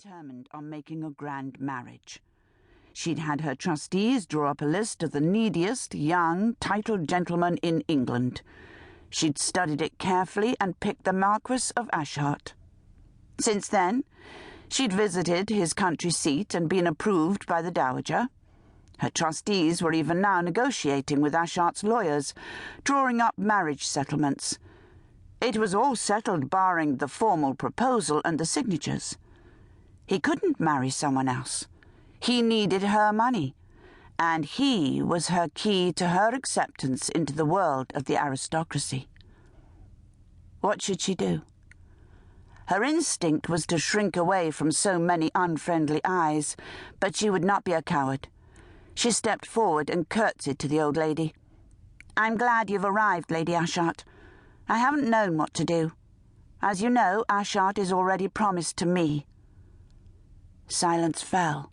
determined on making a grand marriage. She'd had her trustees draw up a list of the neediest young, titled gentlemen in England. She'd studied it carefully and picked the Marquis of Ashart. Since then, she'd visited his country seat and been approved by the Dowager. Her trustees were even now negotiating with Ashart's lawyers, drawing up marriage settlements. It was all settled barring the formal proposal and the signatures. He couldn't marry someone else. He needed her money, and he was her key to her acceptance into the world of the aristocracy. What should she do? Her instinct was to shrink away from so many unfriendly eyes, but she would not be a coward. She stepped forward and curtsied to the old lady. "I'm glad you've arrived, Lady Ashart. I haven't known what to do. As you know, Ashart is already promised to me." Silence fell,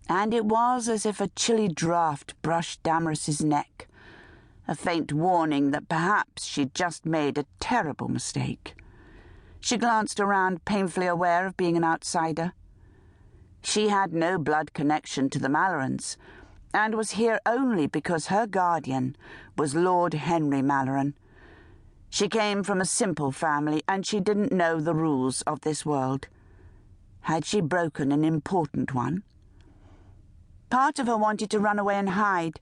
and it was as if a chilly draught brushed Damaris's neck, a faint warning that perhaps she'd just made a terrible mistake. She glanced around, painfully aware of being an outsider. She had no blood connection to the Malorans, and was here only because her guardian was Lord Henry Maloran. She came from a simple family, and she didn't know the rules of this world. Had she broken an important one? Part of her wanted to run away and hide,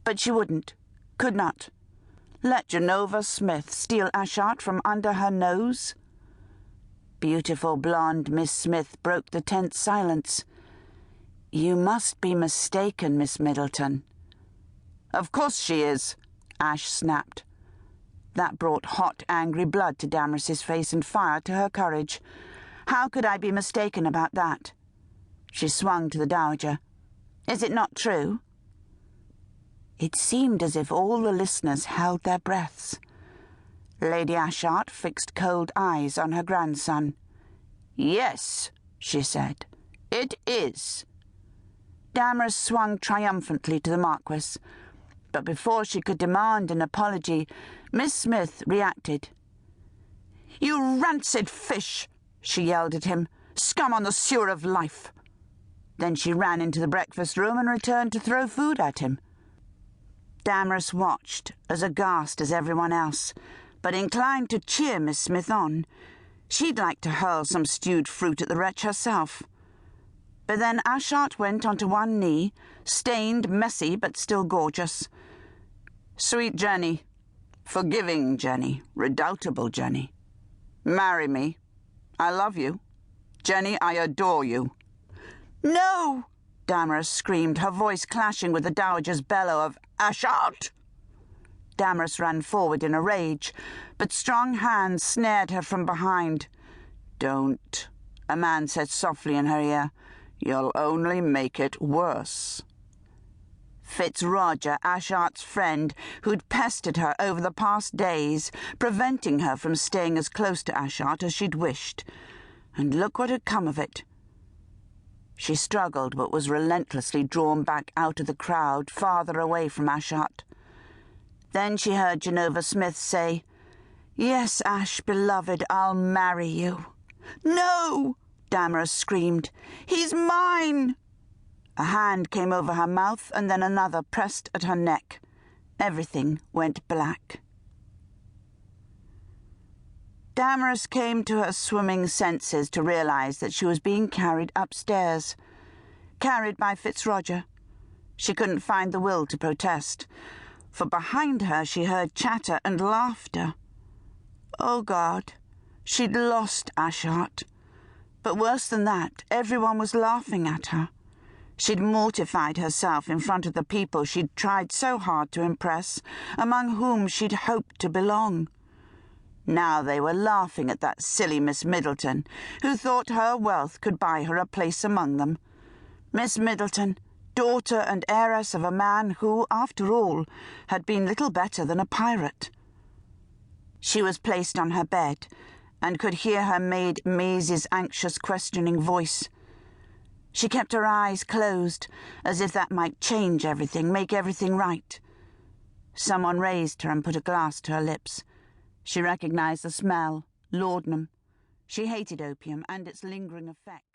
but she wouldn't, could not. Let Genova Smith steal Ashart from under her nose? Beautiful blonde Miss Smith broke the tense silence. "You must be mistaken, Miss Myddleton." "Of course she is," Ash snapped. That brought hot, angry blood to Damaris's face and fire to her courage. "How could I be mistaken about that?" She swung to the Dowager. "Is it not true?" It seemed as if all the listeners held their breaths. Lady Ashart fixed cold eyes on her grandson. "Yes," she said, "it is." Damaris swung triumphantly to the Marquis, but before she could demand an apology, Miss Smith reacted. "You rancid fish!" she yelled at him. "Scum on the sewer of life!" Then she ran into the breakfast room and returned to throw food at him. Damaris watched, as aghast as everyone else, but inclined to cheer Miss Smith on. She'd like to hurl some stewed fruit at the wretch herself. But then Ashart went onto one knee, stained, messy, but still gorgeous. "Sweet Jenny, forgiving Jenny, redoubtable Jenny. Marry me. I love you. Jenny, I adore you." "No!" Damaris screamed, her voice clashing with the Dowager's bellow of "Ashart!" Damaris ran forward in a rage, but strong hands snared her from behind. "Don't," a man said softly in her ear. "You'll only make it worse." Fitzroger, Ashart's friend, who'd pestered her over the past days, preventing her from staying as close to Ashart as she'd wished. And look what had come of it. She struggled, but was relentlessly drawn back out of the crowd, farther away from Ashart. Then she heard Genova Smith say, "Yes, Ash, beloved, I'll marry you." "No!" Damaris screamed. "He's mine!" A hand came over her mouth, and then another pressed at her neck. Everything went black. Damaris came to her swimming senses to realize that she was being carried upstairs. Carried by Fitzroger. She couldn't find the will to protest, for behind her she heard chatter and laughter. Oh God, she'd lost Ashart. But worse than that, everyone was laughing at her. She'd mortified herself in front of the people she'd tried so hard to impress, among whom she'd hoped to belong. Now they were laughing at that silly Miss Myddleton, who thought her wealth could buy her a place among them. Miss Myddleton, daughter and heiress of a man who, after all, had been little better than a pirate. She was placed on her bed, and could hear her maid Maisie's anxious, questioning voice. She kept her eyes closed, as if that might change everything, make everything right. Someone raised her and put a glass to her lips. She recognized the smell, laudanum. She hated opium and its lingering effect.